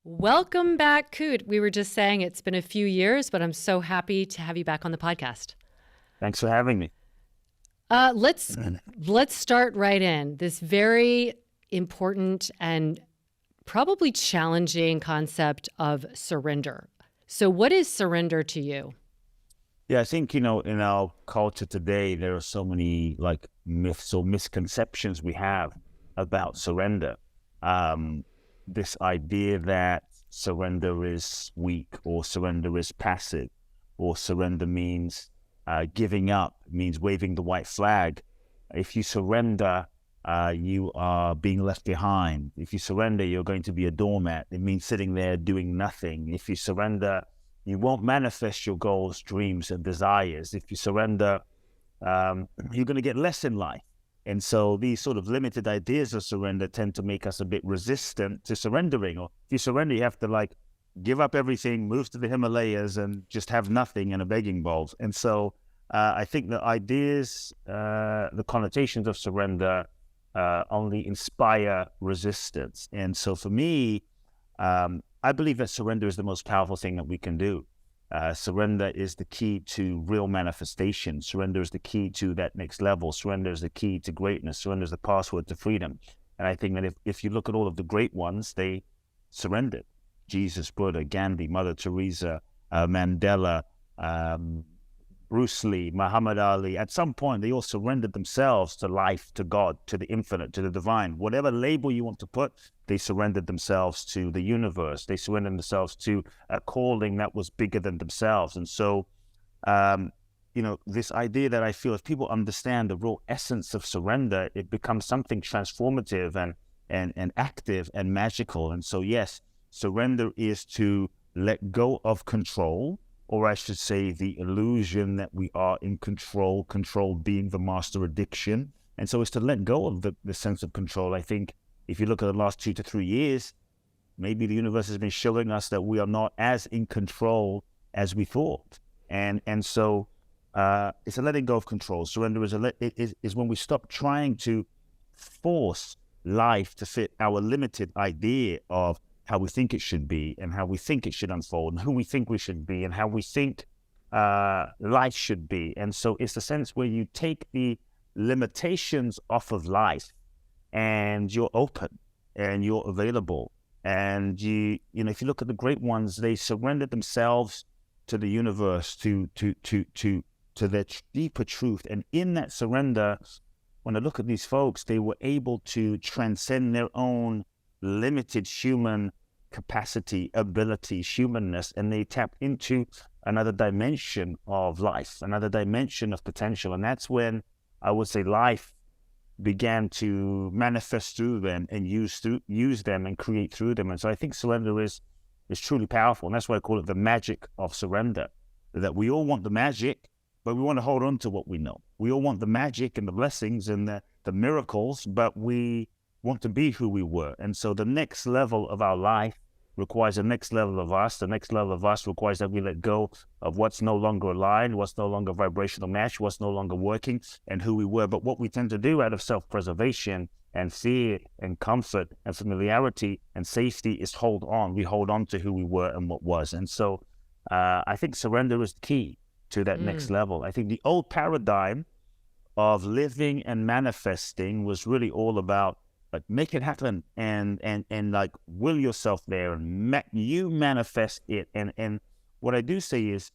Welcome back, Kute. We were just saying it's been a few years, but I'm so happy to have you back on the podcast. Thanks for having me. Let's start right in. This very important and probably challenging concept of surrender. So what is surrender to you? Yeah, I think, in our culture today, there are so many myths or misconceptions we have about surrender. This idea that surrender is weak or surrender is passive or surrender means giving up, means waving the white flag. If you surrender, you are being left behind. If you surrender, you're going to be a doormat. It means sitting there doing nothing. If you surrender, you won't manifest your goals, dreams, and desires. If you surrender, you're going to get less in life. And so these sort of limited ideas of surrender tend to make us a bit resistant to surrendering. Or if you surrender, you have to give up everything, move to the Himalayas, and just have nothing in a begging bowl. And so I think the ideas, the connotations of surrender only inspire resistance. And so for me, I believe that surrender is the most powerful thing that we can do. Surrender is the key to real manifestation. Surrender is the key to that next level. Surrender is the key to greatness. Surrender is the password to freedom. And I think that if you look at all of the great ones, they surrendered. Jesus, Buddha, Gandhi, Mother Teresa, Mandela, Bruce Lee, Muhammad Ali. At some point, they all surrendered themselves to life, to God, to the infinite, to the divine. Whatever label you want to put, they surrendered themselves to the universe. They surrendered themselves to a calling that was bigger than themselves. And so, this idea that I feel if people understand the real essence of surrender, it becomes something transformative and active and magical. And so, yes, surrender is to let go of control, or I should say the illusion that we are in control, control being the master addiction. And so it's to let go of the sense of control. I think if you look at the last 2 to 3 years, maybe the universe has been showing us that we are not as in control as we thought. And so it's a letting go of control. Surrender is when we stop trying to force life to fit our limited idea of how we think it should be and how we think it should unfold and who we think we should be and how we think life should be. And so it's the sense where you take the limitations off of life and you're open and you're available. And if you look at the great ones, they surrendered themselves to the universe, to their deeper truth. And in that surrender, when I look at these folks, they were able to transcend their own limited human capacity, ability, humanness, and they tap into another dimension of life, another dimension of potential. And that's when I would say life began to manifest through them and use them and create through them. And so I think surrender is truly powerful. And that's why I call it the magic of surrender, that we all want the magic, but we want to hold on to what we know. We all want the magic and the blessings and the miracles, but we want to be who we were. And so the next level of our life requires the next level of us. The next level of us requires that we let go of what's no longer aligned, what's no longer vibrational match, what's no longer working, and who we were. But what we tend to do out of self-preservation and fear and comfort and familiarity and safety is hold on. We hold on to who we were and what was. And so I think surrender is the key to that next level. I think the old paradigm of living and manifesting was really all about make it happen and will yourself there and you manifest it. And what I do say is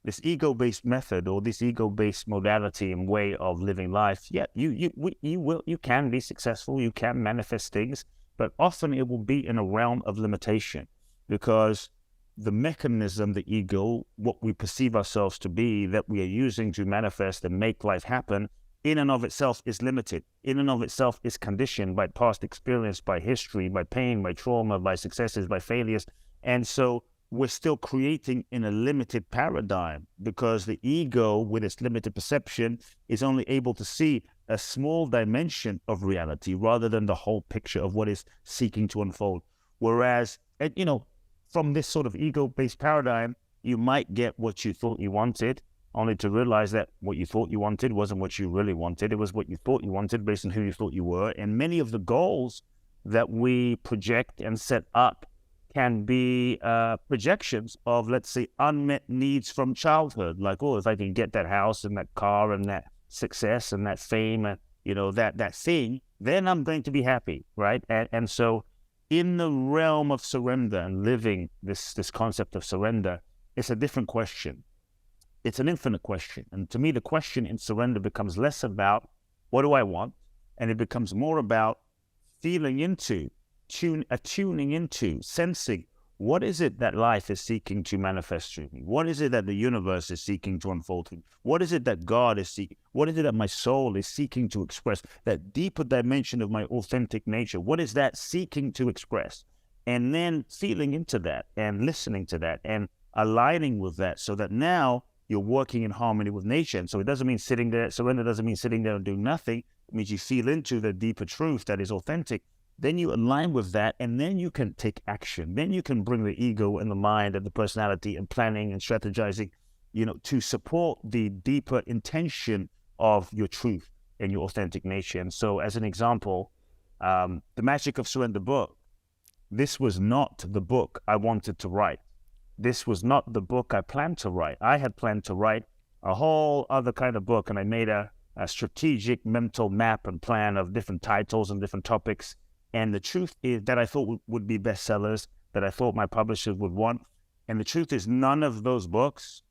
this ego-based method or this ego-based modality and way of living life, yeah, you can be successful, you can manifest things, but often it will be in a realm of limitation because the mechanism, the ego, what we perceive ourselves to be that we are using to manifest and make life happen in and of itself is limited, in and of itself is conditioned by past experience, by history, by pain, by trauma, by successes, by failures. And so we're still creating in a limited paradigm because the ego with its limited perception is only able to see a small dimension of reality rather than the whole picture of what is seeking to unfold. Whereas, from this sort of ego-based paradigm, you might get what you thought you wanted, only to realize that what you thought you wanted wasn't what you really wanted. It was what you thought you wanted based on who you thought you were. And many of the goals that we project and set up can be projections of, let's say, unmet needs from childhood. Like, oh, if I can get that house and that car and that success and that fame and, that thing, then I'm going to be happy, right? And so in the realm of surrender and living this concept of surrender, it's a different question. It's an infinite question. And to me, the question in surrender becomes less about what do I want, and it becomes more about feeling into, attuning into, sensing what is it that life is seeking to manifest through me? What is it that the universe is seeking to unfold through me? What is it that God is seeking? What is it that my soul is seeking to express? That deeper dimension of my authentic nature, what is that seeking to express? And then feeling into that and listening to that and aligning with that, so that now you're working in harmony with nature. And so it doesn't mean sitting there. Surrender doesn't mean sitting there and doing nothing. It means you feel into the deeper truth that is authentic. Then you align with that, and then you can take action. Then you can bring the ego and the mind and the personality and planning and strategizing, to support the deeper intention of your truth and your authentic nature. And so as an example, the Magic of Surrender book, this was not the book I wanted to write. This was not the book I planned to write. I had planned to write a whole other kind of book, and I made a strategic mental map and plan of different titles and different topics. And the truth is that I thought would be bestsellers, that I thought my publishers would want. And the truth is, none of those books,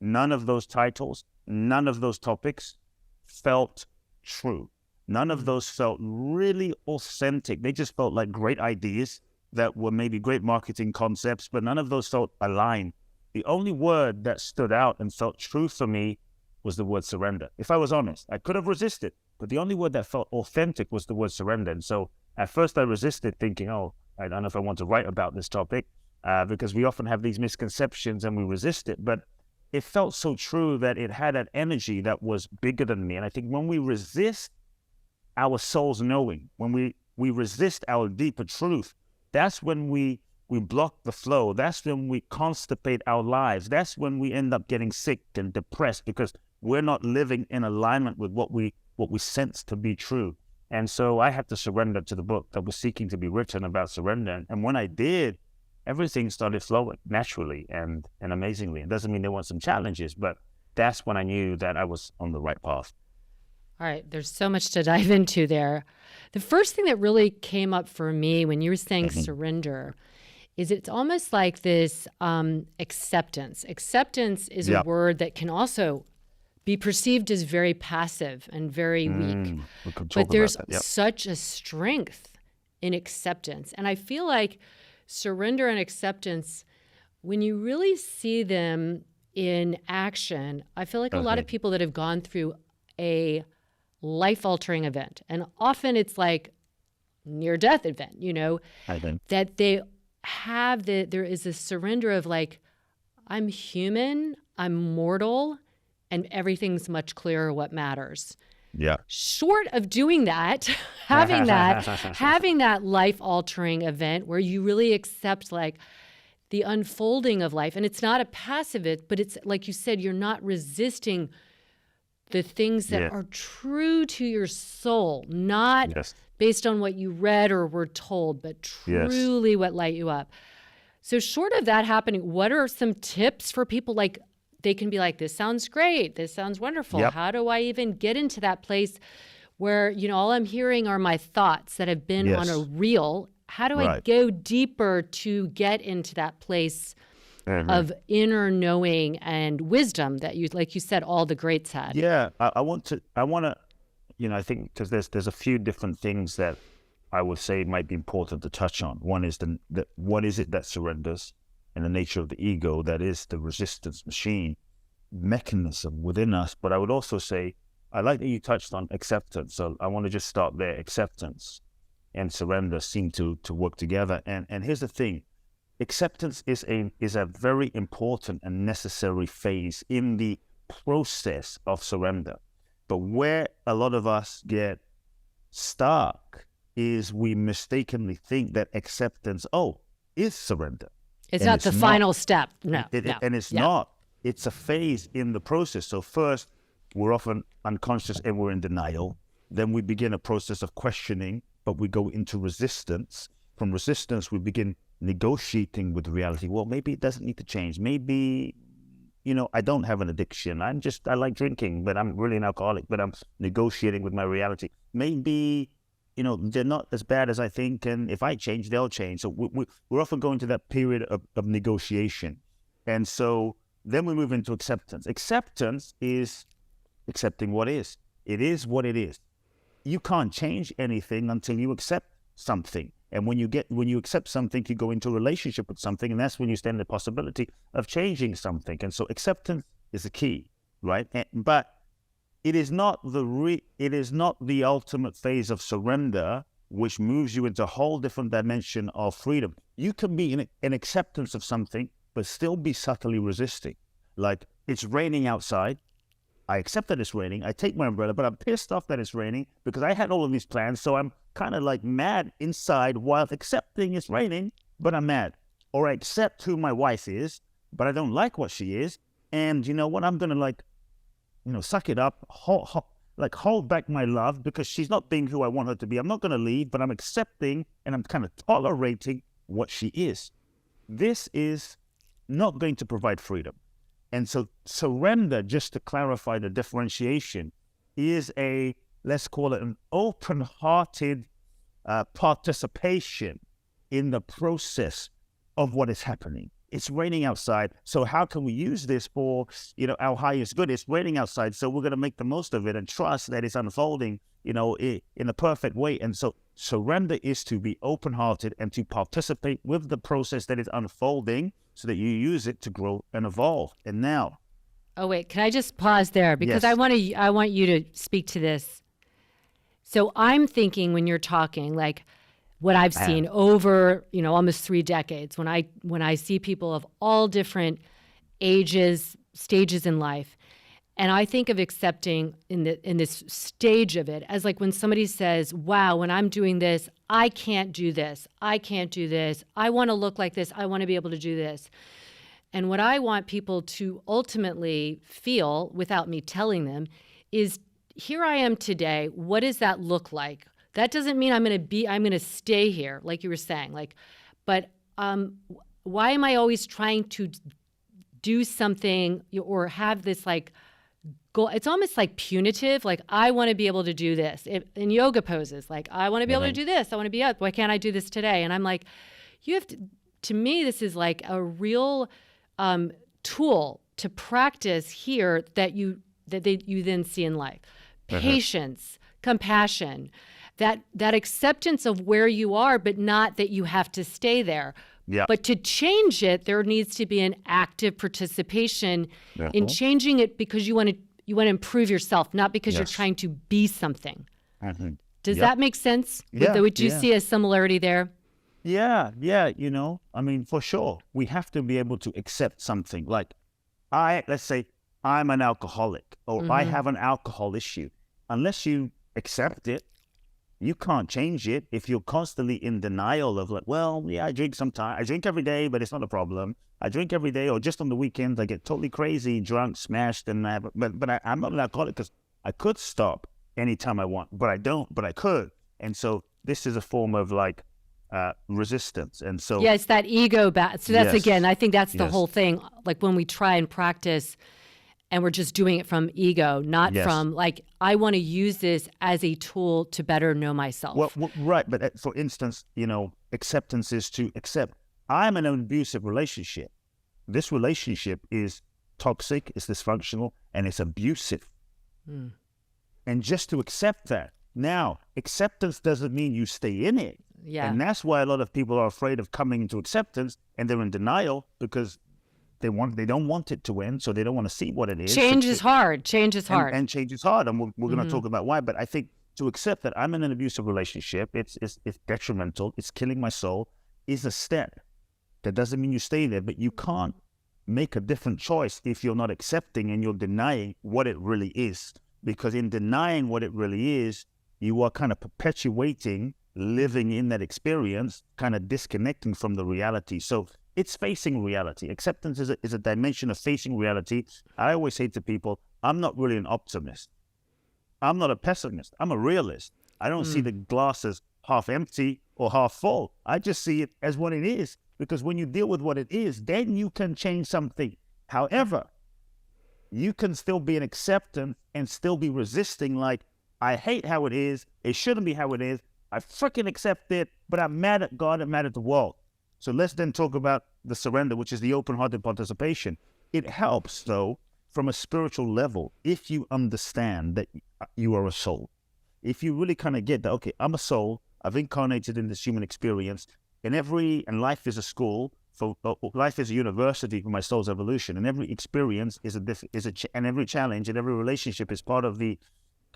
none of those titles, none of those topics felt true. None of those felt really authentic. They just felt like great ideas that were maybe great marketing concepts, but none of those felt aligned. The only word that stood out and felt true for me was the word surrender. If I was honest, I could have resisted, but the only word that felt authentic was the word surrender. And so at first I resisted, thinking, oh, I don't know if I want to write about this topic, because we often have these misconceptions and we resist it. But it felt so true that it had an energy that was bigger than me. And I think when we resist our soul's knowing, when we resist our deeper truth, that's when we block the flow. That's when we constipate our lives. That's when we end up getting sick and depressed, because we're not living in alignment with what we sense to be true. And so I had to surrender to the book that was seeking to be written about surrender. And when I did, everything started flowing naturally and amazingly. It doesn't mean there weren't some challenges, but that's when I knew that I was on the right path. All right, there's so much to dive into there. The first thing that really came up for me when you were saying surrender is it's almost like this acceptance. Acceptance is a word that can also be perceived as very passive and very weak. But there's such a strength in acceptance. And I feel like surrender and acceptance, when you really see them in action, I feel like a lot of people that have gone through a life-altering event, and often it's like near-death event, that they have there is a surrender of like, I'm human, I'm mortal, and everything's much clearer what matters. Yeah. Short of doing that, having that life-altering event where you really accept like the unfolding of life, and it's not a passive it, but it's like you said, you're not resisting the things that are true to your soul, not based on what you read or were told, but truly what light you up. So short of that happening, what are some tips for people? Like, they can be like, this sounds great. This sounds wonderful. Yep. How do I even get into that place where, all I'm hearing are my thoughts that have been on a reel? How do I go deeper to get into that place of inner knowing and wisdom that like you said, all the greats had? Yeah, I want to, I think because there's a few different things that I would say might be important to touch on. One is what is it that surrenders, and the nature of the ego, that is the resistance machine mechanism within us. But I would also say, I like that you touched on acceptance. So I want to just start there. Acceptance and surrender seem to work together. And here's the thing. Acceptance is a very important and necessary phase in the process of surrender. But where a lot of us get stuck is we mistakenly think that acceptance, is surrender. It's not the final step. No. And it's not. It's a phase in the process. So first, we're often unconscious and we're in denial. Then we begin a process of questioning, but we go into resistance. From resistance, we begin negotiating with reality. Well, maybe it doesn't need to change. Maybe, I don't have an addiction. I like drinking, but I'm really an alcoholic, but I'm negotiating with my reality. Maybe, they're not as bad as I think. And if I change, they'll change. So we're often going to that period of negotiation. And so then we move into acceptance. Acceptance is accepting what is. It is what it is. You can't change anything until you accept something. And when you accept something, you go into a relationship with something, and that's when you stand the possibility of changing something. And so acceptance is the key, right? But it is not the ultimate phase of surrender, which moves you into a whole different dimension of freedom. You can be in acceptance of something, but still be subtly resisting. Like, it's raining outside. I accept that it's raining. I take my umbrella, but I'm pissed off that it's raining because I had all of these plans. So I'm kind of like mad inside while accepting it's raining, but I'm mad. Or I accept who my wife is, but I don't like what she is. And you know what? I'm going to suck it up, hold back my love because she's not being who I want her to be. I'm not going to leave, but I'm accepting and I'm kind of tolerating what she is. This is not going to provide freedom. And so surrender, just to clarify the differentiation, is let's call it an open-hearted participation in the process of what is happening. It's raining outside, so how can we use this for, our highest good? It's raining outside, so we're going to make the most of it and trust that it's unfolding, in a perfect way. And so surrender is to be open-hearted and to participate with the process that is unfolding, so that you use it to grow and evolve. And now, oh wait, can I just pause there because yes. I want you to speak to this. So I'm thinking when you're talking, like what I've seen over, almost 3 decades, when I see people of all different ages, stages in life, and I think of accepting in this stage of it as like when somebody says, wow, when I'm doing this, I can't do this. I can't do this. I want to look like this. I want to be able to do this. And what I want people to ultimately feel without me telling them is, here I am today. What does that look like? That doesn't mean I'm going to stay here, like you were saying. But why am I always trying to do something or have this goal? It's almost like punitive. Like, I want to be able to do this in yoga poses. Like, I want to be able to do this. I want to be up. Why can't I do this today? And I'm like, you have to me, this is like a real tool to practice here that you then see in life. Patience, compassion, that acceptance of where you are, but not that you have to stay there. Yeah. But to change it, there needs to be an active participation in changing it because you want to improve yourself, not because you're trying to be something. Does that make sense? Would you see a similarity there? Yeah. For sure. We have to be able to accept something. Like, let's say I'm an alcoholic or I have an alcohol issue. Unless you accept it, you can't change it. If you're constantly in denial of I drink sometimes. I drink every day, but it's not a problem. I drink every day, or just on the weekends, I get totally crazy, drunk, smashed, and I'm not an alcoholic because I could stop anytime I want, but I don't, but I could. And so this is a form of resistance. And so it's that ego So that's again, I think that's the whole thing. Like when we try and practice and we're just doing it from ego, not from I want to use this as a tool to better know myself. Well, right. But for instance, acceptance is to accept I'm in an abusive relationship. This relationship is toxic, it's dysfunctional, and it's abusive. And just to accept that. Now, acceptance doesn't mean you stay in it. Yeah. And that's why a lot of people are afraid of coming into acceptance, and they're in denial because they don't want it to end, so they don't want to see what it is. Change is hard. And change is hard. And we're going to talk about why. But I think to accept that I'm in an abusive relationship, it's detrimental, it's killing my soul, is a step. That doesn't mean you stay there, but you can't make a different choice if you're not accepting and you're denying what it really is. Because in denying what it really is, you are kind of perpetuating living in that experience, kind of disconnecting from the reality. So it's facing reality. Acceptance is a dimension of facing reality. I always say to people, I'm not really an optimist. I'm not a pessimist. I'm a realist. I don't see the glass as half empty or half full. I just see it as what it is. because when you deal with what it is, then you can change something. However, you can still be in acceptance and still be resisting, like, I hate how it is. It shouldn't be how it is. I freaking accept it, but I'm mad at God, I'm mad at the world. So let's then talk about the surrender, which is the open-hearted participation. It helps, though, from a spiritual level, if you understand that you are a soul. If you really kind of get that, okay, I'm a soul, I've incarnated in this human experience, and life is a school, life is a university for my soul's evolution, and every experience and every challenge and every relationship is part of the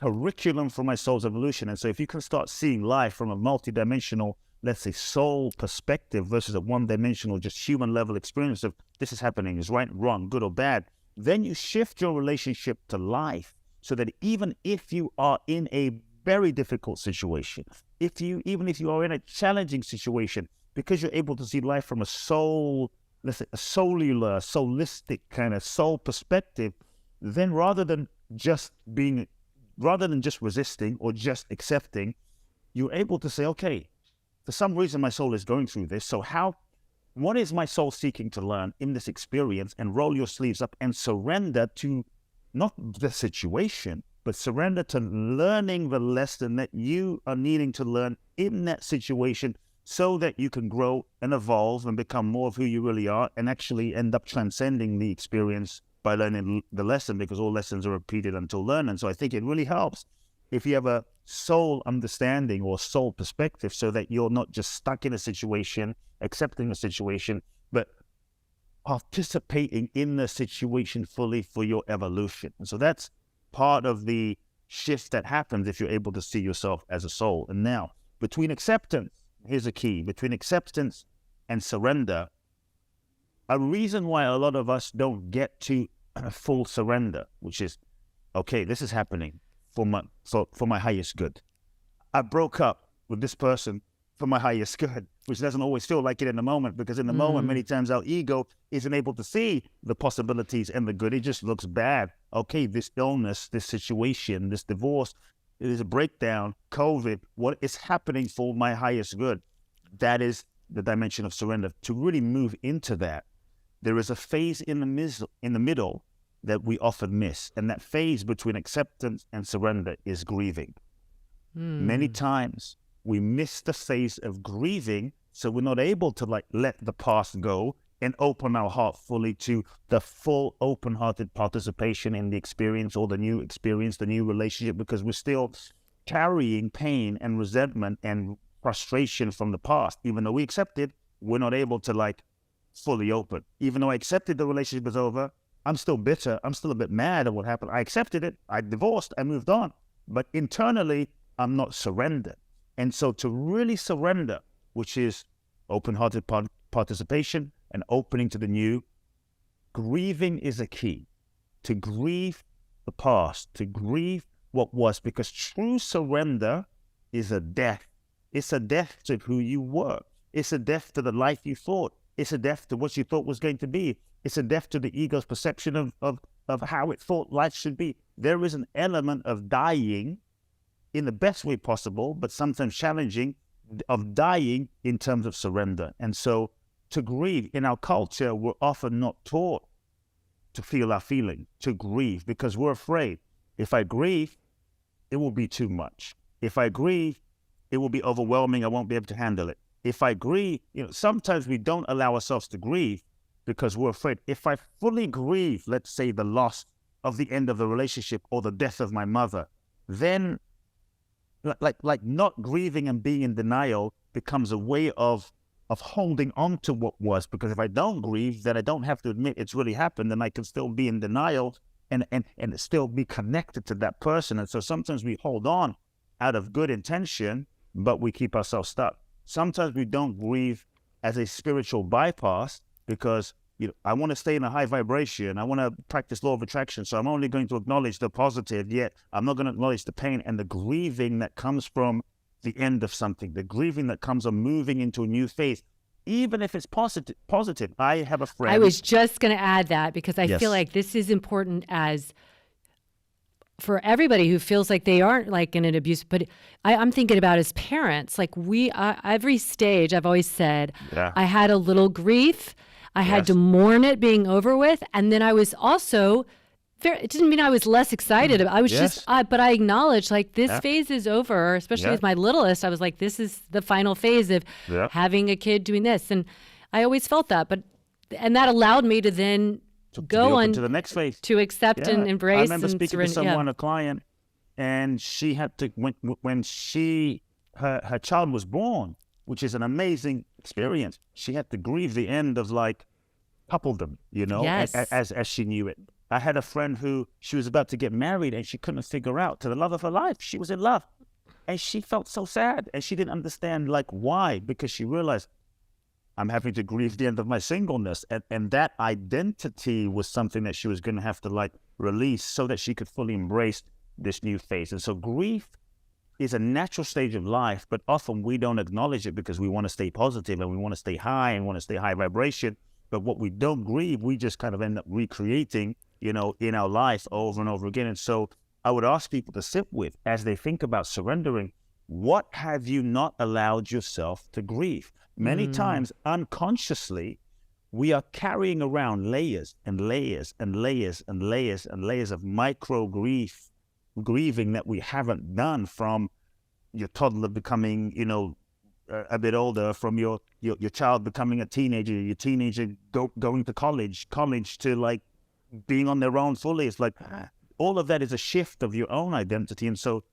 curriculum for my soul's evolution. And so if you can start seeing life from a multidimensional, let's say, soul perspective versus a one-dimensional, just human level experience of this is happening, is right, wrong, good or bad, then you shift your relationship to life so that even if you are in a very difficult situation, even if you are in a challenging situation, because you're able to see life from a soul, let's say a soulistic kind of soul perspective, then rather than just resisting or just accepting, you're able to say, okay, for some reason my soul is going through this, so what is my soul seeking to learn in this experience? And roll your sleeves up and surrender to not the situation, but surrender to learning the lesson that you are needing to learn in that situation so that you can grow and evolve and become more of who you really are and actually end up transcending the experience by learning the lesson, because all lessons are repeated until learned. And so I think it really helps if you have a soul understanding or soul perspective so that you're not just stuck in a situation, accepting a situation, but participating in the situation fully for your evolution. And so that's part of the shift that happens if you're able to see yourself as a soul. And now, between acceptance, here's a key, between acceptance and surrender, a reason why a lot of us don't get to full surrender, which is, okay, this is happening for my highest good. I broke up with this person for my highest good, which doesn't always feel like it in the moment, because in the moment, many times our ego isn't able to see the possibilities and the good. It just looks bad. Okay, this illness, this situation, this divorce, it is a breakdown, COVID, what is happening for my highest good? That is the dimension of surrender. To really move into that, there is a phase in the middle that we often miss. And that phase between acceptance and surrender is grieving. Many times we miss the phase of grieving, so we're not able to let the past go and open our heart fully to the full open-hearted participation in the experience or the new experience, the new relationship, because we're still carrying pain and resentment and frustration from the past. Even though we accept it, we're not able to fully open. Even though I accepted the relationship is over, I'm still bitter. I'm still a bit mad at what happened. I accepted it. I divorced. I moved on. But internally, I'm not surrendered. And so to really surrender, which is open-hearted participation and opening to the new, grieving is a key. To grieve the past, to grieve what was, because true surrender is a death. It's a death to who you were. It's a death to the life you thought. It's a death to what you thought was going to be. It's a death to the ego's perception of how it thought life should be. There is an element of dying in the best way possible, but sometimes challenging, of dying in terms of surrender. And so to grieve, in our culture, we're often not taught to feel our feeling, to grieve, because we're afraid. If I grieve, it will be too much. If I grieve, it will be overwhelming. I won't be able to handle it. If I grieve, sometimes we don't allow ourselves to grieve because we're afraid. If I fully grieve, let's say the loss of the end of the relationship or the death of my mother, then like not grieving and being in denial becomes a way of holding on to what was, because if I don't grieve, then I don't have to admit it's really happened, and I can still be in denial and still be connected to that person. And so sometimes we hold on out of good intention, but we keep ourselves stuck. Sometimes we don't grieve as a spiritual bypass because I want to stay in a high vibration. I want to practice law of attraction. So I'm only going to acknowledge the positive, yet I'm not going to acknowledge the pain and the grieving that comes from the end of something, the grieving that comes of moving into a new phase, even if it's positive. I have a friend. I was just going to add that because I Yes. feel like this is important as for everybody who feels like they aren't like in an abuse, but I'm thinking about as parents, like every stage I've always said, Yeah. I had a little grief. I had to Yes. mourn it being over with. And then I was also it didn't mean I was less excited. I was Yes. but I acknowledged like this Yeah. phase is over, especially Yeah. with my littlest. I was like, this is the final phase of Yeah. having a kid doing this. And I always felt that, and that allowed me to then To be go open on to the next phase. to accept Yeah. and embrace I remember and speaking to surrender. someone, a client, and she had to, when her child was born, which is an amazing experience, she had to grieve the end of like coupledom, Yes. as she knew it. I had a friend who, she was about to get married and she couldn't figure out, to the love of her life, she was in love. And she felt so sad and she didn't understand like why, because she realized, I'm having to grieve the end of my singleness. And that identity was something that she was going to have to like release so that she could fully embrace this new phase. And so grief is a natural stage of life, but often we don't acknowledge it because we want to stay positive and we want to stay high and want to stay high vibration. But what we don't grieve, we just kind of end up recreating, in our life over and over again. And so I would ask people to sit with, as they think about surrendering, what have you not allowed yourself to grieve? Many times, unconsciously, we are carrying around layers and layers and layers and layers and layers of micro grieving that we haven't done, from your toddler becoming, a bit older, from your child becoming a teenager, your teenager going to college to like being on their own fully. It's like all of that is a shift of your own identity. And so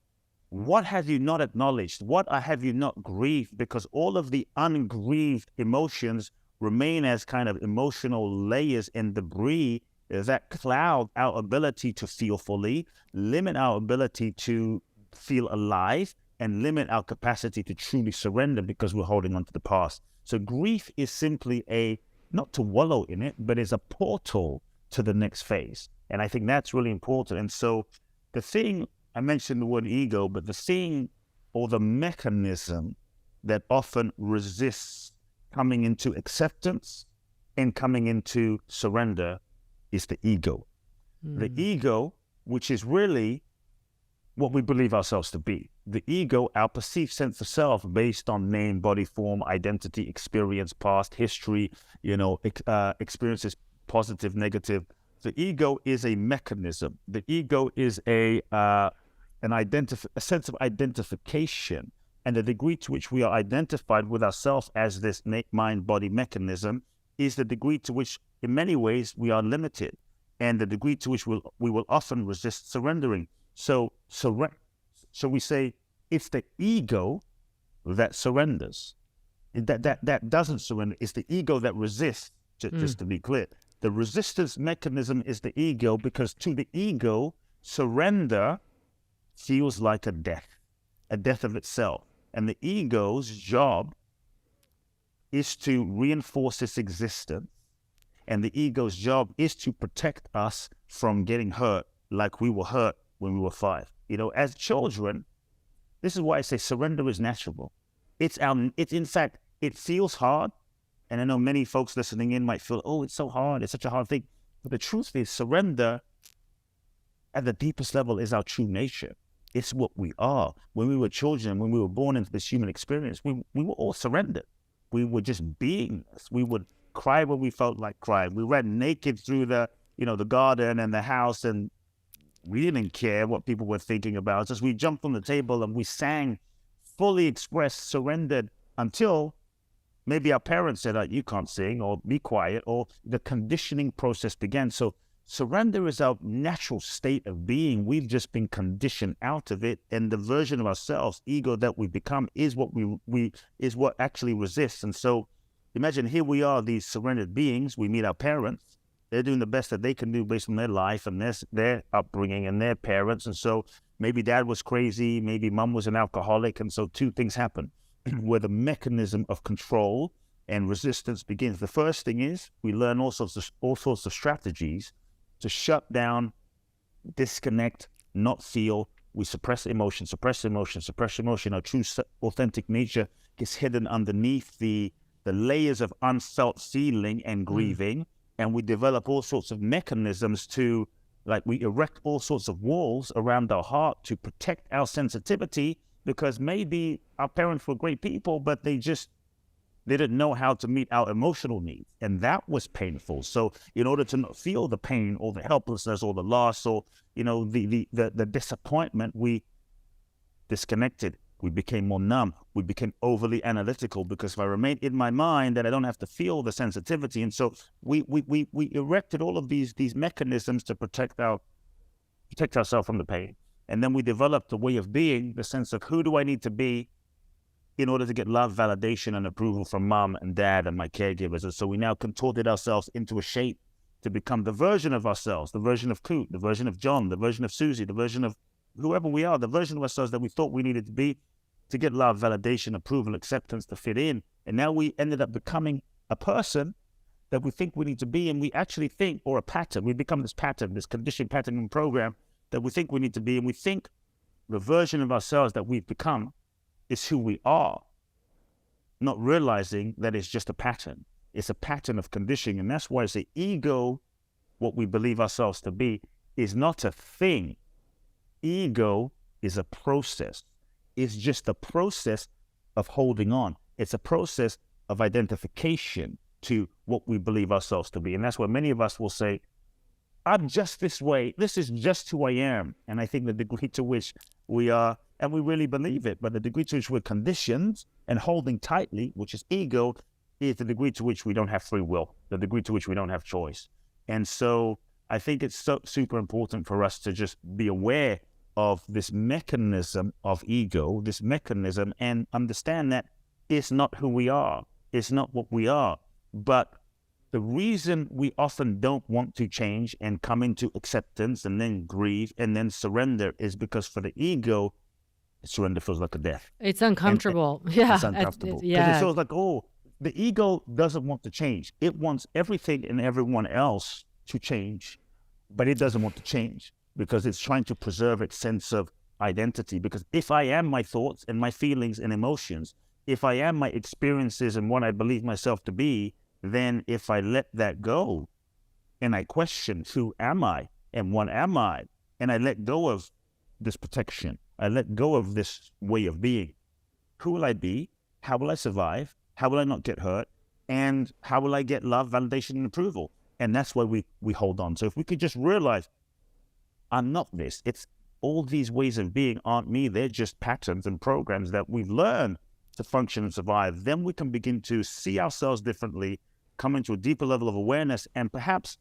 what have you not acknowledged? What have you not grieved? Because all of the ungrieved emotions remain as kind of emotional layers and debris that cloud our ability to feel fully, limit our ability to feel alive, and limit our capacity to truly surrender because we're holding on to the past. So grief is simply not to wallow in it, but is a portal to the next phase. And I think that's really important. And so the thing, I mentioned the word ego, but the thing or the mechanism that often resists coming into acceptance and coming into surrender is the ego. The ego, which is really what we believe ourselves to be. The ego, our perceived sense of self based on name, body, form, identity, experience, past, history, experiences, positive, negative. The ego is a mechanism. The ego is a sense of identification, and the degree to which we are identified with ourselves as this mind-body mechanism is the degree to which, in many ways, we are limited, and the degree to which we will often resist surrendering. So we say it's the ego that surrenders. That doesn't surrender. It's the ego that resists. Just to be clear, the resistance mechanism is the ego, because to the ego, surrender feels like a death of itself. And the ego's job is to reinforce its existence. And the ego's job is to protect us from getting hurt like we were hurt when we were 5. As children, this is why I say surrender is natural. It's in fact, it feels hard. And I know many folks listening in might feel, oh, it's so hard. It's such a hard thing. But the truth is, surrender at the deepest level is our true nature. It's what we are. When we were children, when we were born into this human experience, we were all surrendered. We were just beingness. We would cry when we felt like crying. We ran naked through the garden and the house, and we didn't care what people were thinking about us. We jumped on the table and we sang, fully expressed, surrendered, until maybe our parents said, you can't sing, or be quiet, or the conditioning process began. So surrender is our natural state of being. We've just been conditioned out of it, and the version of ourselves, ego, that we become is what is what actually resists. And so imagine, here we are, these surrendered beings. We meet our parents. They're doing the best that they can do based on their life and their upbringing and their parents. And so maybe dad was crazy, maybe mom was an alcoholic. And so two things happen where the mechanism of control and resistance begins. The first thing is we learn all sorts of strategies to shut down, disconnect, not feel. We suppress emotion. Our true authentic nature gets hidden underneath the layers of unfelt feeling and grieving. And we develop all sorts of mechanisms to Like we erect all sorts of walls around our heart to protect our sensitivity, because maybe our parents were great people, but they didn't know how to meet our emotional needs. And that was painful. So in order to not feel the pain or the helplessness or the loss or, the disappointment, we disconnected. We became more numb. We became overly analytical, because if I remain in my mind, then I don't have to feel the sensitivity. And so we erected all of these mechanisms to protect ourselves from the pain. And then we developed a way of being, the sense of who do I need to be in order to get love, validation, and approval from mom and dad and my caregivers. And so we now contorted ourselves into a shape to become the version of ourselves, the version of Kute, the version of John, the version of Susie, the version of whoever we are, the version of ourselves that we thought we needed to be to get love, validation, approval, acceptance, to fit in. And now we ended up becoming a person that we think we need to be, and we actually think, or a pattern, we become this pattern, this conditioned patterning program that we think we need to be, and we think the version of ourselves that we've become is who we are, not realizing that it's just a pattern. It's a pattern of conditioning, and that's why I say ego, what we believe ourselves to be, is not a thing. Ego is a process. It's just a process of holding on. It's a process of identification to what we believe ourselves to be. And that's why many of us will say, I'm just this way. This is just who I am. And I think the degree to which we are, and we really believe it, but the degree to which we're conditioned and holding tightly, which is ego, is the degree to which we don't have free will, the degree to which we don't have choice. And so I think it's so super important for us to just be aware of this mechanism of ego, this mechanism, and understand that it's not who we are. It's not what we are. But the reason we often don't want to change and come into acceptance and then grieve and then surrender is because for the ego, surrender feels like a death. It's uncomfortable. Yeah. It's uncomfortable. Because Yeah. it feels like, the ego doesn't want to change. It wants everything and everyone else to change, but it doesn't want to change because it's trying to preserve its sense of identity. Because if I am my thoughts and my feelings and emotions, if I am my experiences and what I believe myself to be, then if I let that go and I question who am I and what am I, and I let go of this protection, I let go of this way of being, who will I be? How will I survive? How will I not get hurt? And how will I get love, validation, and approval? And that's why we hold on. So if we could just realize, I'm not this. It's all these ways of being aren't me. They're just patterns and programs that we've learned to function and survive. Then we can begin to see ourselves differently, come into a deeper level of awareness, and perhaps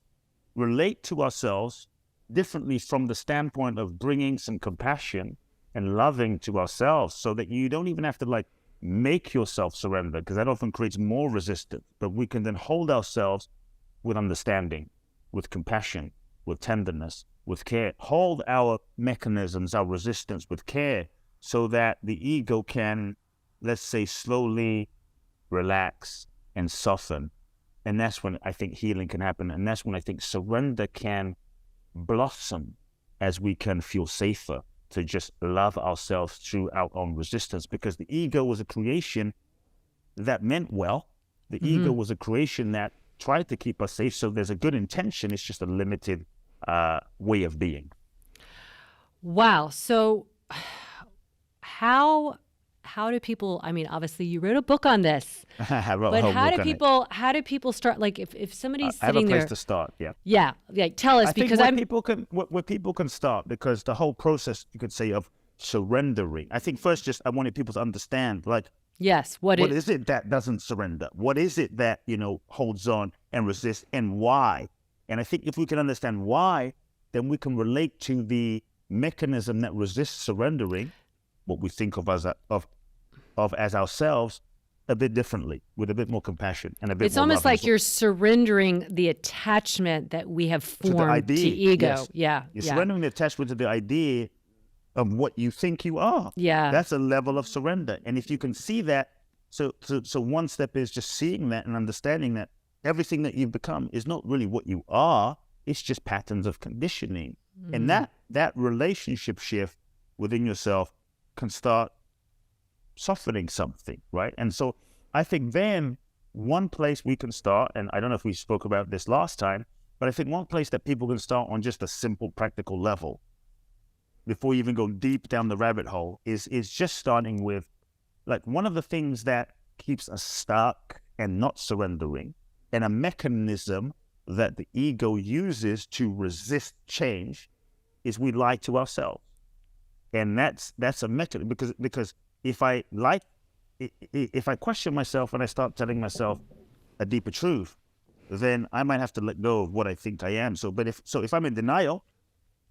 relate to ourselves differently from the standpoint of bringing some compassion and loving to ourselves, so that you don't even have to make yourself surrender, because that often creates more resistance. But we can then hold ourselves with understanding, with compassion, with tenderness, with care. Hold our mechanisms, our resistance with care, so that the ego can, let's say, slowly relax and soften. And that's when I think healing can happen. And that's when I think surrender can blossom, as we can feel safer to just love ourselves through our own resistance. Because the ego was a creation that meant well. The ego was a creation that tried to keep us safe. So there's a good intention. It's just a limited way of being. Wow. So how do people, I mean, obviously you wrote a book on this, but how do people start? Like if somebody's sitting there. I have a place to start. Yeah. Yeah. Tell us, because where people can start, because the whole process, you could say, of surrendering. I think first, I wanted people to understand, yes, what is it that doesn't surrender? What is it that, holds on and resists, and why? And I think if we can understand why, then we can relate to the mechanism that resists surrendering, what we think of as ourselves, a bit differently, with a bit more compassion and a bit more. It's almost like you're surrendering the attachment that we have formed to ego. Yes. Yeah. You're surrendering the attachment to the idea of what you think you are. Yeah. That's a level of surrender. And if you can see that, so one step is just seeing that and understanding that everything that you've become is not really what you are. It's just patterns of conditioning. And that relationship shift within yourself can start softening something, right? And so I think then one place we can start, and I don't know if we spoke about this last time, But I think one place that people can start on just a simple practical level before you even go deep down the rabbit hole is just starting with, like, one of the things that keeps us stuck and not surrendering, and a mechanism that the ego uses to resist change, is we lie to ourselves. And that's a mechanism, because if I question myself and I start telling myself a deeper truth, then I might have to let go of what I think I am. So if I'm in denial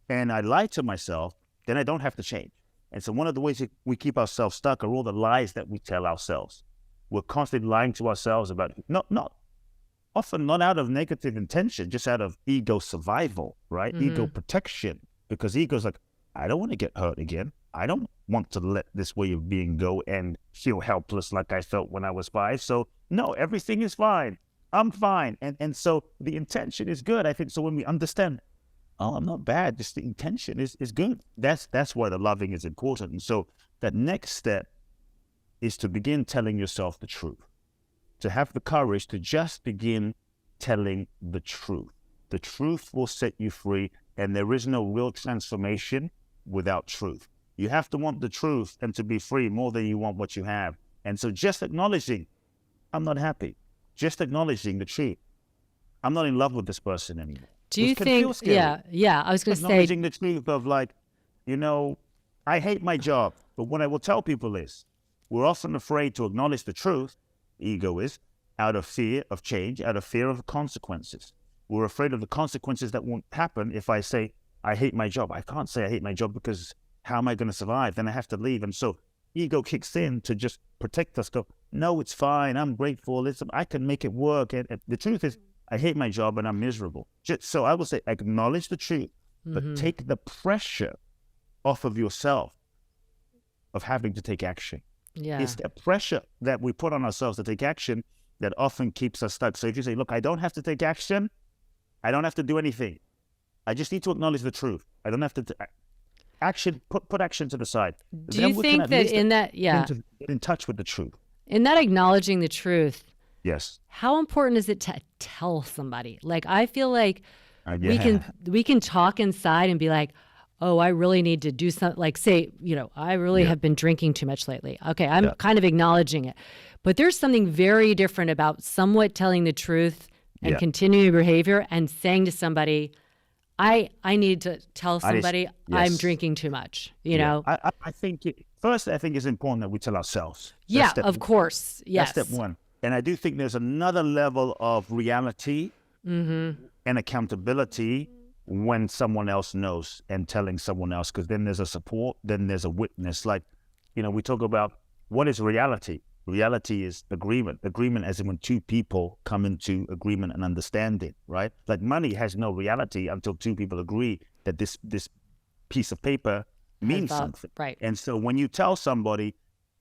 and I lie to myself, then I don't have to change. And so one of the ways that we keep ourselves stuck are all the lies that we tell ourselves. We're constantly lying to ourselves about, often not out of negative intention, just out of ego survival, right? Mm-hmm. Ego protection, because ego's like, I don't want to get hurt again. I don't want to let this way of being go and feel helpless like I felt when I was 5. So no, everything is fine. I'm fine. And so the intention is good. I think so when we understand, oh, I'm not bad, just the intention is good. That's why the loving is important. And so that next step is to begin telling yourself the truth, to have the courage to just begin telling the truth. The truth will set you free, and there is no real transformation without truth. You have to want the truth and to be free more than you want what you have. And so just acknowledging, I'm not happy. Just acknowledging the truth. I'm not in love with this person anymore. Do you think, yeah, I was going to say. Acknowledging the truth of, like, I hate my job, but what I will tell people is, we're often afraid to acknowledge the truth, ego is, out of fear of change, out of fear of consequences. We're afraid of the consequences that won't happen if I say, I hate my job. I can't say I hate my job because how am I going to survive? Then I have to leave. And so ego kicks in to just protect us. Go, no, it's fine. I'm grateful. I can make it work. And the truth is, I hate my job and I'm miserable. So I will say, acknowledge the truth, but take the pressure off of yourself of having to take action. Yeah. It's the pressure that we put on ourselves to take action that often keeps us stuck. So if you say, look, I don't have to take action, I don't have to do anything. I just need to acknowledge the truth. I don't have to action. Put action to the side. Do you think that in that, get in touch with the truth? In that acknowledging the truth, yes. How important is it to tell somebody? Like, I feel like we can talk inside and be like, oh, I really need to do something. Like, say, I really have been drinking too much lately. Okay, I'm kind of acknowledging it. But there's something very different about somewhat telling the truth and continuing behavior and saying to somebody, I need to tell somebody I'm drinking too much, you know? I think, first, I think it's important that we tell ourselves. Of course. Yes. That's step one. And I do think there's another level of reality and accountability when someone else knows and telling someone else, because then there's a support, then there's a witness. Like, we talk about what is reality. Reality is agreement. Agreement as in when two people come into agreement and understanding, right? Like money has no reality until two people agree that this piece of paper means something. Right. And so when you tell somebody,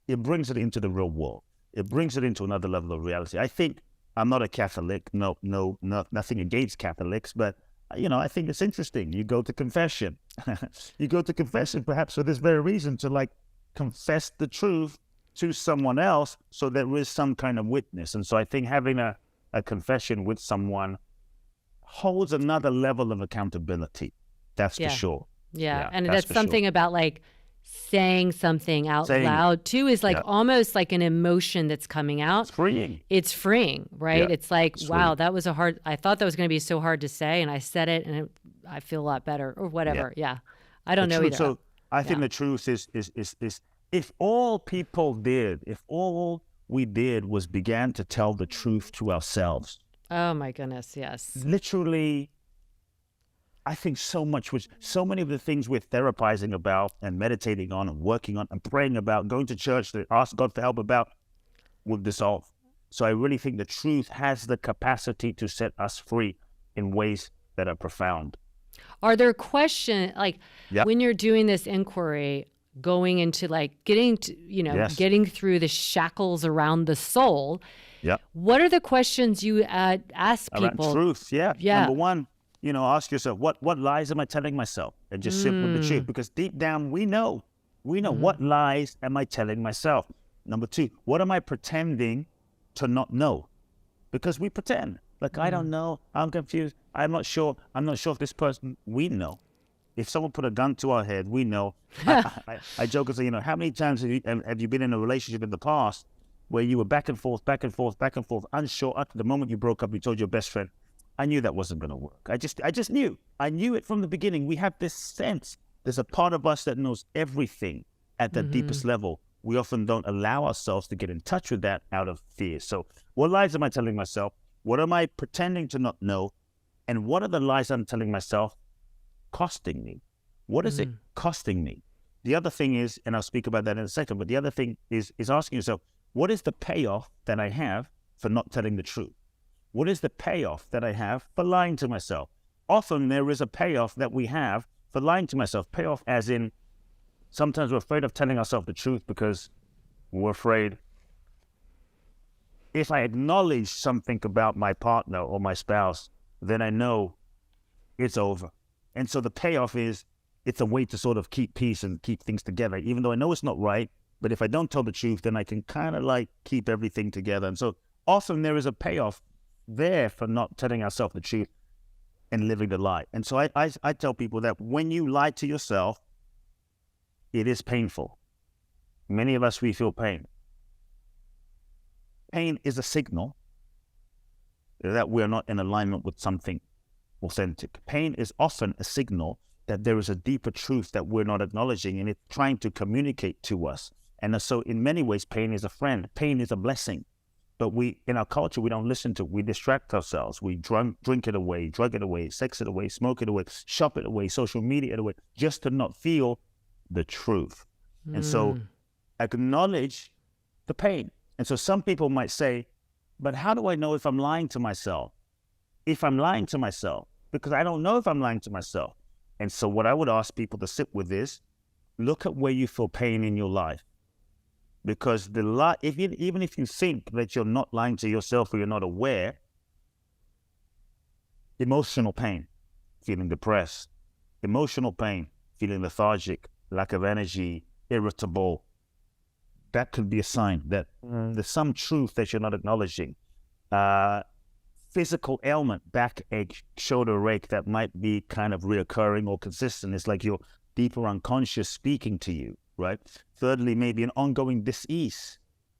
it brings it into the real world. It brings it into another level of reality. I think, I'm not a Catholic, no, nothing against Catholics, but I think it's interesting. You go to confession. You go to confession perhaps for this very reason, to like confess the truth to someone else so there is some kind of witness. And so I think having a confession with someone holds another level of accountability. That's for sure. Yeah. And that's something about like saying something out loud too is like almost like an emotion that's coming out. It's freeing, right? Yeah. It's like, wow, that was I thought that was going to be so hard to say, and I said it and I feel a lot better or whatever. Yeah. I don't know either. So I think the truth is if all we did was began to tell the truth to ourselves. Oh my goodness, yes. Literally, I think so many of the things we're therapizing about and meditating on and working on and praying about, going to church to ask God for help about, will dissolve. So I really think the truth has the capacity to set us free in ways that are profound. Are there questions, like when you're doing this inquiry, going into like getting through the shackles around the soul, what are the questions you ask people? Around truth, Number one, ask yourself, what lies am I telling myself? And just sit with the truth, because deep down we know what lies am I telling myself. Number two, what am I pretending to not know? Because we pretend. Like, I don't know. I'm confused. I'm not sure. I'm not sure if this person, we know. If someone put a gun to our head, we know. I joke and say, how many times have you been in a relationship in the past where you were back and forth, unsure? Up to the moment you broke up, you told your best friend, I knew that wasn't going to work. I just knew. I knew it from the beginning. We have this sense. There's a part of us that knows everything at the deepest level. We often don't allow ourselves to get in touch with that out of fear. So what lies am I telling myself? What am I pretending to not know? And what are the lies I'm telling myself costing me? What is it costing me? The other thing is, and I'll speak about that in a second, but the other thing is asking yourself, what is the payoff that I have for not telling the truth? What is the payoff that I have for lying to myself? Often there is a payoff that we have for lying to myself. Payoff as in, sometimes we're afraid of telling ourselves the truth because we're afraid if I acknowledge something about my partner or my spouse, then I know it's over. And so the payoff is, it's a way to sort of keep peace and keep things together, even though I know it's not right. But if I don't tell the truth, then I can kind of like keep everything together. And so often there is a payoff there for not telling ourselves the truth and living the lie. And so I tell people that when you lie to yourself, it is painful. Many of us, we feel pain. Pain is a signal that we're not in alignment with something authentic. Pain is often a signal that there is a deeper truth that we're not acknowledging, and it's trying to communicate to us. And so in many ways, pain is a friend. Pain is a blessing. But in our culture, we don't listen to it. We distract ourselves. We drink it away, drug it away, sex it away, smoke it away, shop it away, social media it away, just to not feel the truth. And so acknowledge the pain. And so some people might say, but how do I know if I'm lying to myself? If I'm lying to myself, because I don't know if I'm lying to myself. And so what I would ask people to sit with is, look at where you feel pain in your life. Because even if you think that you're not lying to yourself or you're not aware, emotional pain, feeling depressed, emotional pain, feeling lethargic, lack of energy, irritable, that could be a sign that there's some truth that you're not acknowledging. Physical ailment, backache, shoulder ache, that might be kind of reoccurring or consistent. It's like your deeper unconscious speaking to you, right? Thirdly, maybe an ongoing dis-ease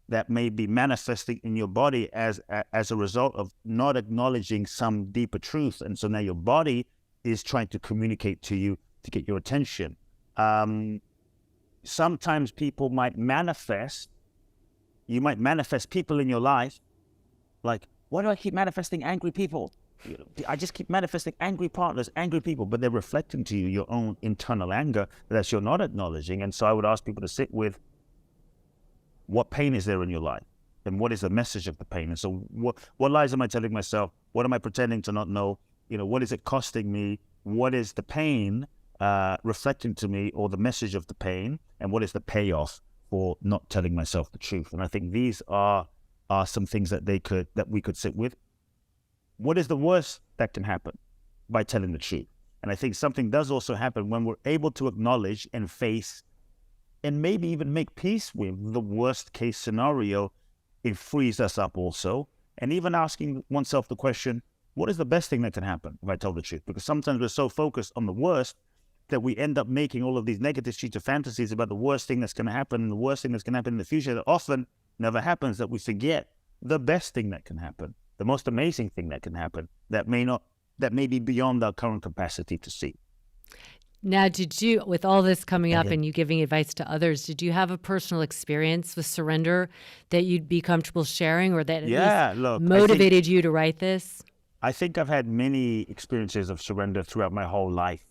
that may be manifesting in your body as a result of not acknowledging some deeper truth. And so now your body is trying to communicate to you to get your attention. Sometimes people might manifest, you might manifest people in your life, like, why do I keep manifesting angry people? I just keep manifesting angry partners, angry people, but they're reflecting to you your own internal anger that you're not acknowledging. And so I would ask people to sit with, what pain is there in your life? And what is the message of the pain? And so what lies am I telling myself? What am I pretending to not know? What is it costing me? What is the pain reflecting to me, or the message of the pain? And what is the payoff for not telling myself the truth? And I think these are some things that we could sit with. What is the worst that can happen by telling the truth? And I think something does also happen when we're able to acknowledge and face and maybe even make peace with the worst case scenario. It frees us up also. And even asking oneself the question, what is the best thing that can happen if I tell the truth? Because sometimes we're so focused on the worst that we end up making all of these negative sheets of fantasies about the worst thing that's going to happen and the worst thing that's going to happen in the future that often never happens, that we forget the best thing that can happen, the most amazing thing that can happen, that may be beyond our current capacity to see. Now, did you, with all this coming up and you giving advice to others, did you have a personal experience with surrender that you'd be comfortable sharing, or that at least motivated you to write this? I think I've had many experiences of surrender throughout my whole life.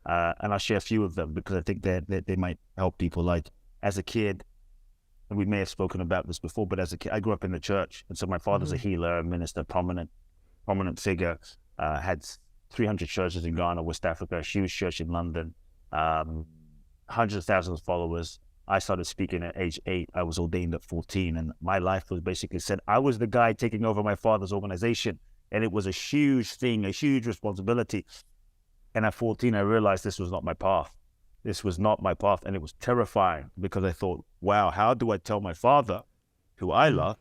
And I'll share a few of them because I think that they might help people. Like, as a kid, and we may have spoken about this before, but as a kid, I grew up in the church. And so my father's a healer, a minister, prominent figure, had 300 churches in Ghana, West Africa, a huge church in London, hundreds of thousands of followers. I started speaking at age 8. I was ordained at 14. And my life was basically said, I was the guy taking over my father's organization. And it was a huge thing, a huge responsibility. And at 14, I realized this was not my path. This was not my path. And it was terrifying because I thought, wow, how do I tell my father, who I love,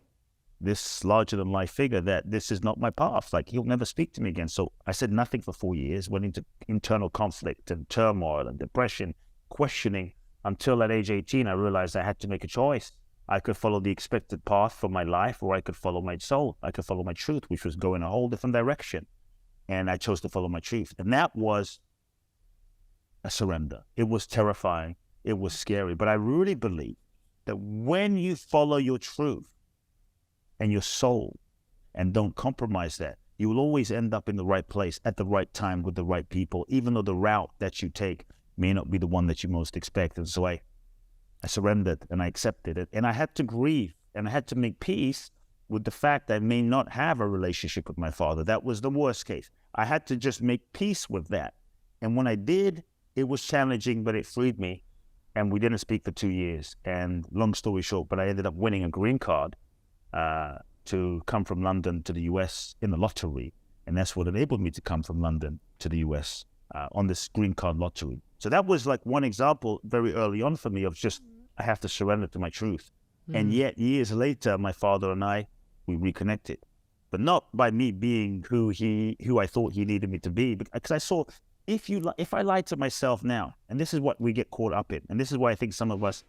this larger than life figure that this is not my path. Like, he'll never speak to me again. So I said nothing for 4 years, went into internal conflict and turmoil and depression, questioning, until at age 18, I realized I had to make a choice. I could follow the expected path for my life, or I could follow my soul. I could follow my truth, which was going a whole different direction. And I chose to follow my truth. And that was a surrender. It was terrifying. It was scary. But I really believe that when you follow your truth and your soul and don't compromise that, you will always end up in the right place at the right time with the right people, even though the route that you take may not be the one that you most expect. And so I surrendered and I accepted it. And I had to grieve and I had to make peace with the fact that I may not have a relationship with my father. That was the worst case. I had to just make peace with that. And when I did, it was challenging, but it freed me. And we didn't speak for 2 years. And long story short, but I ended up winning a green card to come from London to the US in the lottery. And that's what enabled me to come from London to the US on this green card lottery. So that was like one example very early on for me of just, I have to surrender to my truth. And yet years later, my father and I, we reconnected, but not by me being who I thought he needed me to be. Because I saw, if I lie to myself now, and this is what we get caught up in, and this is why I think some of us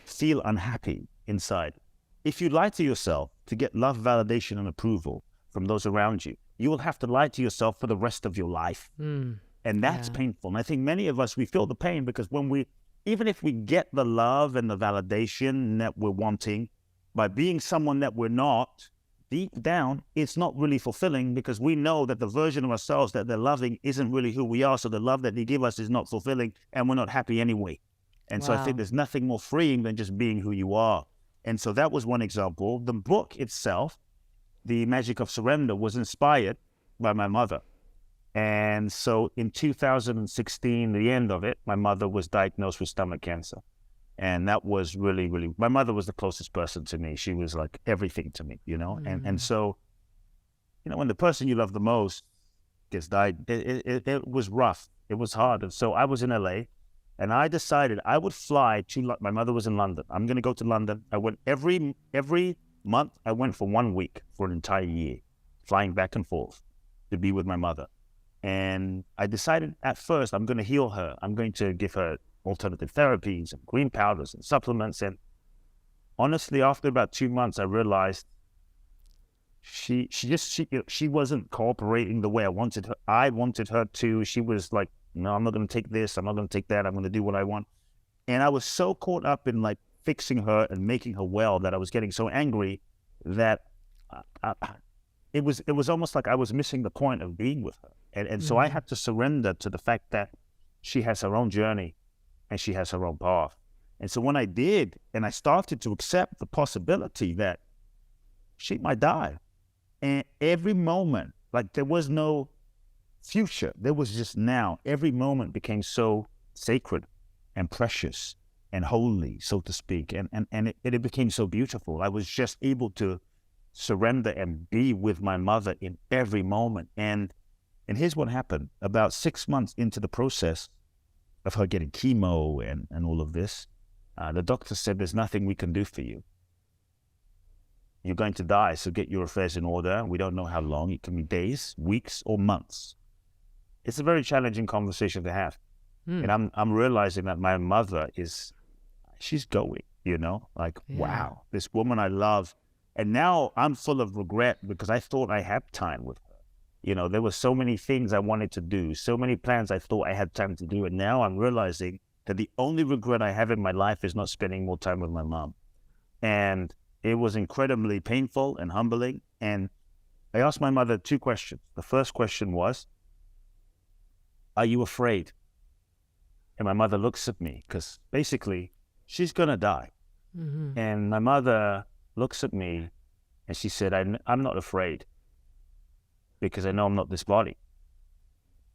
feel unhappy inside. If you lie to yourself to get love, validation, and approval from those around you, you will have to lie to yourself for the rest of your life. And that's painful. And I think many of us, we feel the pain because even if we get the love and the validation that we're wanting, by being someone that we're not, deep down, it's not really fulfilling because we know that the version of ourselves that they're loving isn't really who we are. So the love that they give us is not fulfilling and we're not happy anyway. And so I think there's nothing more freeing than just being who you are. And so that was one example. The book itself, The Magic of Surrender, was inspired by my mother. And so in 2016, the end of it, my mother was diagnosed with stomach cancer. And that was really, really, my mother was the closest person to me. She was like everything to me, you know? And so, you know, when the person you love the most gets died, it was rough. It was hard. And so I was in LA and I decided I would fly to, my mother was in London. I'm going to go to London. I went every month. I went for 1 week for an entire year, flying back and forth to be with my mother. And I decided at first I'm going to heal her. I'm going to give her alternative therapies and green powders and supplements. And honestly, after about 2 months, I realized she wasn't cooperating the way I wanted her. I wanted her to. She was like, no, I'm not going to take this. I'm not going to take that. I'm going to do what I want. And I was so caught up in like fixing her and making her well that I was getting so angry that it was almost like I was missing the point of being with her. And so I had to surrender to the fact that she has her own journey and she has her own path. And so when I did, and I started to accept the possibility that she might die, and every moment, like there was no future, there was just now. Every moment became so sacred and precious and holy, so to speak. And it became so beautiful. I was just able to surrender and be with my mother in every moment. And here's what happened. About 6 months into the process of her getting chemo and all of this, the doctor said, there's nothing we can do for you. You're going to die, so get your affairs in order. We don't know how long. It can be days, weeks, or months. It's a very challenging conversation to have. And I'm realizing that my mother she's going, you know, like, wow, this woman I love. And now I'm full of regret because I thought I had time with her. You know, there were so many things I wanted to do, so many plans I thought I had time to do. And now I'm realizing that the only regret I have in my life is not spending more time with my mom. And it was incredibly painful and humbling. And I asked my mother 2 questions. The first question was, are you afraid? And my mother looks at me because basically she's going to die. And my mother looks at me and she said, I'm not afraid because I know I'm not this body.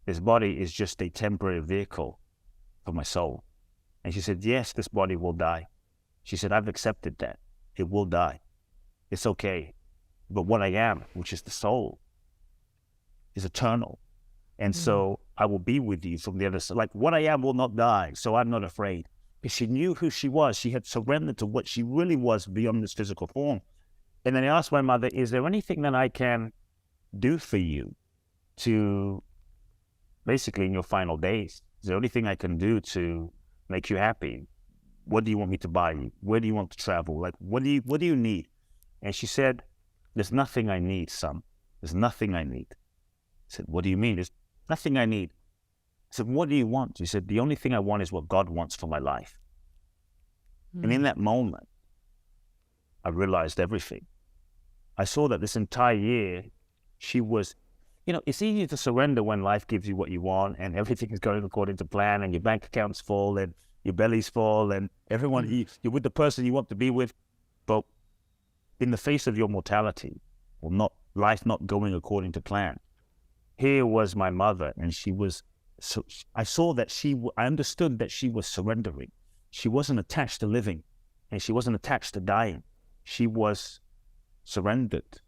This body is just a temporary vehicle for my soul. And she said, yes, this body will die. She said, I've accepted that. It will die. It's okay. But what I am, which is the soul, is eternal. And so I will be with you from the other side. Like what I am will not die, so I'm not afraid. Because she knew who she was. She had surrendered to what she really was beyond this physical form. And then I asked my mother, is there anything that I can do for you to basically in your final days? Is there anything I can do to make you happy? What do you want me to buy you? Where do you want to travel? Like, what do you need? And she said, there's nothing I need, son. There's nothing I need. I said, what do you mean? There's nothing I need. I said, what do you want? She said, the only thing I want is what God wants for my life. And in that moment, I realized everything. I saw that this entire year, she was, it's easy to surrender when life gives you what you want and everything is going according to plan and your bank account's full and your belly's full and everyone, you're with the person you want to be with. But in the face of your mortality, or life not going according to plan, here was my mother, and I saw that I understood that she was surrendering. She wasn't attached to living, and she wasn't attached to dying. She was surrendered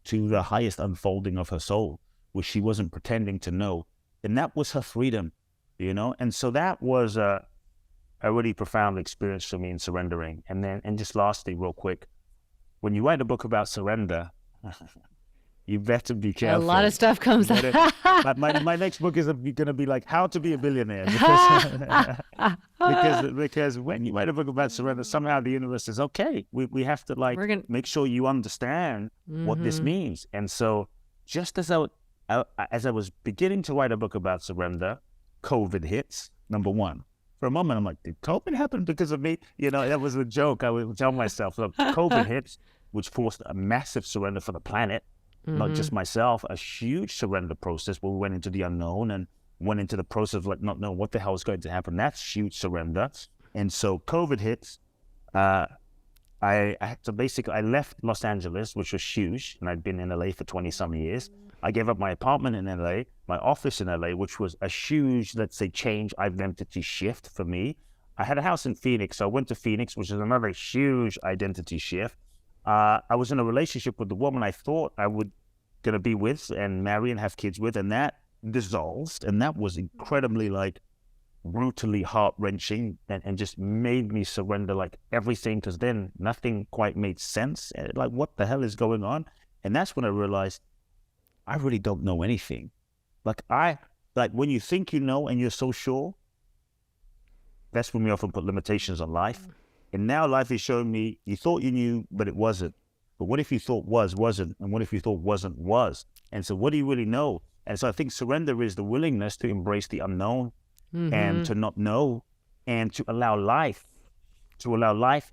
to the highest unfolding of her soul, which she wasn't pretending to know. And that was her freedom, And so that was a really profound experience for me in surrendering. And just lastly, real quick, when you write a book about surrender, you better be careful. A lot of stuff comes out. My next book is going to be like How to Be a Billionaire. Because when you write a book about surrender, somehow the universe says, okay, we have to make sure you understand what this means. And so just as I was beginning to write a book about surrender, COVID hits, number one. For a moment, I'm like, did COVID happen because of me? That was a joke. I would tell myself, look, COVID hits, which forced a massive surrender for the planet. Not just myself, a huge surrender process where we went into the unknown and went into the process of not knowing what the hell is going to happen. That's huge surrender. And so COVID hits. I left Los Angeles, which was huge, and I'd been in LA for 20 some years. I gave up my apartment in LA, my office in LA, which was a huge, let's say, change, identity shift for me. I had a house in Phoenix, so I went to Phoenix, which is another huge identity shift. I was in a relationship with the woman I thought I would going to be with and marry and have kids with, and that dissolved, and that was incredibly brutally heart-wrenching and just made me surrender everything, because then nothing quite made sense. What the hell is going on? And that's when I realized I really don't know anything. When you think you know and you're so sure, that's when we often put limitations on life. And now life is showing me, you thought you knew, but it wasn't. But what if you thought wasn't? And what if you thought wasn't, was? And so what do you really know? And so I think surrender is the willingness to embrace the unknown and to not know, and to allow life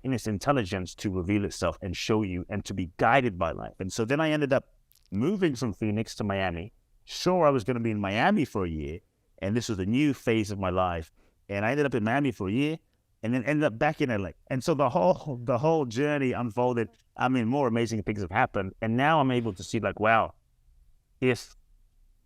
in its intelligence to reveal itself and show you, and to be guided by life. And so then I ended up moving from Phoenix to Miami. Sure, I was going to be in Miami for a year, and this was a new phase of my life. And I ended up in Miami for a year, and then ended up back in LA. And so the whole journey unfolded. More amazing things have happened. And now I'm able to see wow, if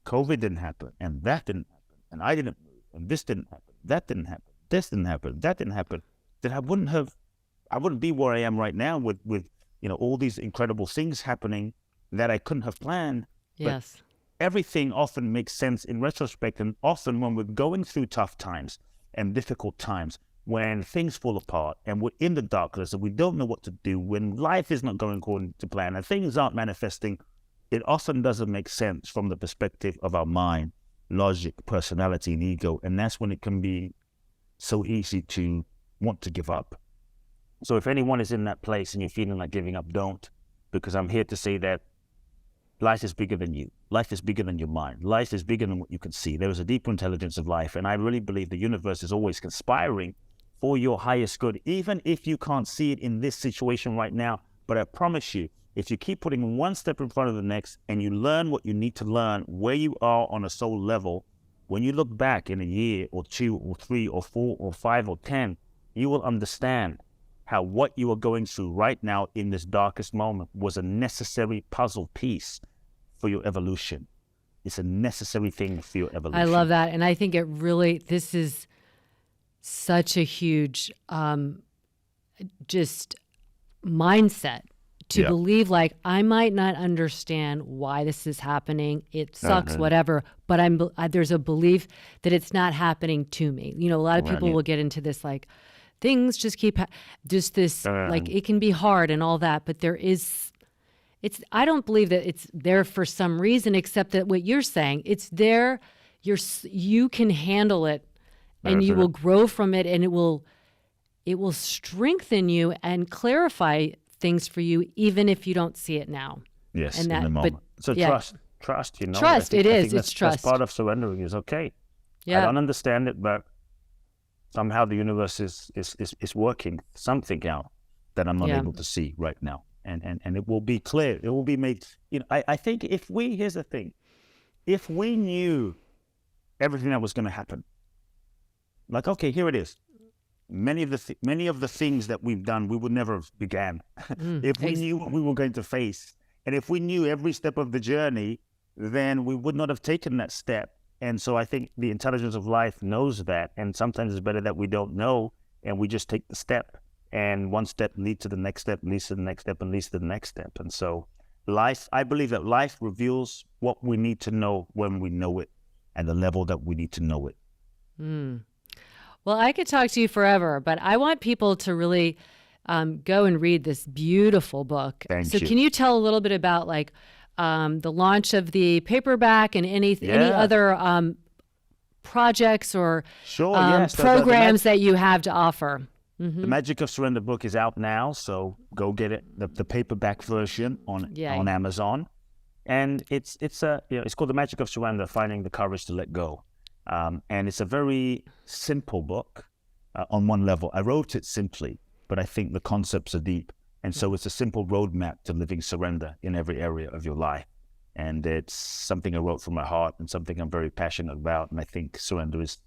COVID didn't happen, and that didn't happen, and I didn't move, and this didn't happen, that didn't happen, this didn't happen, that didn't happen, then I wouldn't be where I am right now with all these incredible things happening that I couldn't have planned. Yes. But everything often makes sense in retrospect, and often when we're going through tough times and difficult times, when things fall apart and we're in the darkness and we don't know what to do, when life is not going according to plan and things aren't manifesting, it often doesn't make sense from the perspective of our mind, logic, personality, and ego. And that's when it can be so easy to want to give up. So if anyone is in that place and you're feeling like giving up, don't, because I'm here to say that life is bigger than you. Life is bigger than your mind. Life is bigger than what you can see. There is a deeper intelligence of life. And I really believe the universe is always conspiring for your highest good, even if you can't see it in this situation right now. But I promise you, if you keep putting one step in front of the next and you learn what you need to learn, where you are on a soul level, when you look back in a year or 2 or 3 or 4 or 5 or 10, you will understand how what you are going through right now in this darkest moment was a necessary puzzle piece for your evolution. It's a necessary thing for your evolution. I love that. And I think this is such a huge just mindset to believe I might not understand why this is happening. It sucks, whatever, but there's a belief that it's not happening to me. A lot of people will get into this things just keep it can be hard and all that, but there is I don't believe that it's there for some reason, except that what you're saying, it's there. You can handle it, and you will grow from it, and it will strengthen you and clarify things for you, even if you don't see it now. Yes, and in the moment. So trust, Trust, I think it's trust. That's part of surrendering is okay. Yeah. I don't understand it, but somehow the universe is working something out that I'm not able to see right now. And it will be clear. It will be made. I think here's the thing. If we knew everything that was going to happen, like, okay, here it is. Many of the things that we've done, we would never have began. If we knew what we were going to face, and if we knew every step of the journey, then we would not have taken that step. And so I think the intelligence of life knows that. And sometimes it's better that we don't know and we just take the step. And one step leads to the next step, leads to the next step, and leads to the next step. And so I believe that life reveals what we need to know when we know it and the level that we need to know it. Well, I could talk to you forever, but I want people to really go and read this beautiful book. Thank you. Can you tell a little bit about the launch of the paperback and any other projects or programs that you have to offer? The Magic of Surrender book is out now, so go get it. The paperback version on Amazon, and it's called The Magic of Surrender: Finding the Courage to Let Go, and it's a very simple book on one level. I wrote it simply, but I think the concepts are deep, and so it's a simple roadmap to living surrender in every area of your life. And it's something I wrote from my heart and something I'm very passionate about, and I think surrender is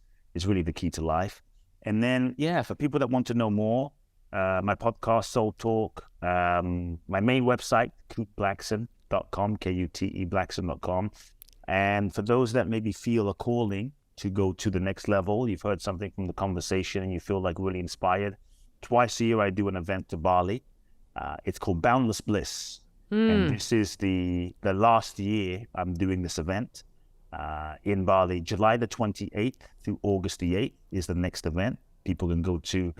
really the key to life. And then, for people that want to know more, my podcast, Soul Talk, my main website, kuteblackson.com, Kute Blackson.com. And for those that maybe feel a calling to go to the next level, you've heard something from the conversation and you feel like really inspired, twice a year I do an event to Bali. It's called Boundless Bliss. And this is the last year I'm doing this event. In Bali, July the 28th through August the 8th is the next event. People can go to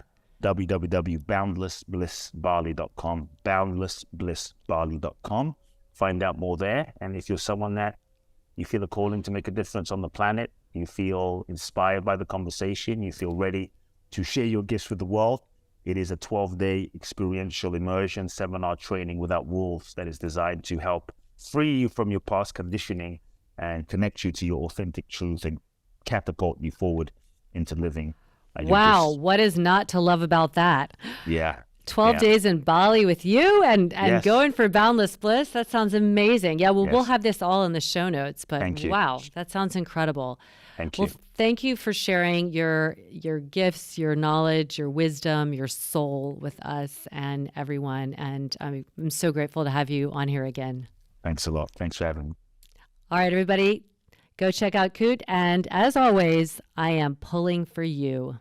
www.boundlessblissbali.com, boundlessblissbali.com, find out more there. And if you're someone that you feel a calling to make a difference on the planet, you feel inspired by the conversation, you feel ready to share your gifts with the world, it is a 12-day experiential immersion seminar training without rules that is designed to help free you from your past conditioning and connect you to your authentic truth and catapult you forward into living. Wow, what is not to love about that? Yeah. 12 days in Bali with you and going for Boundless Bliss. That sounds amazing. Yeah, well, we'll have this all in the show notes, but wow, that sounds incredible. Thank you. Well, thank you for sharing your gifts, your knowledge, your wisdom, your soul with us and everyone. And I'm so grateful to have you on here again. Thanks a lot. Thanks for having me. All right, everybody, go check out Kute. And as always, I am pulling for you.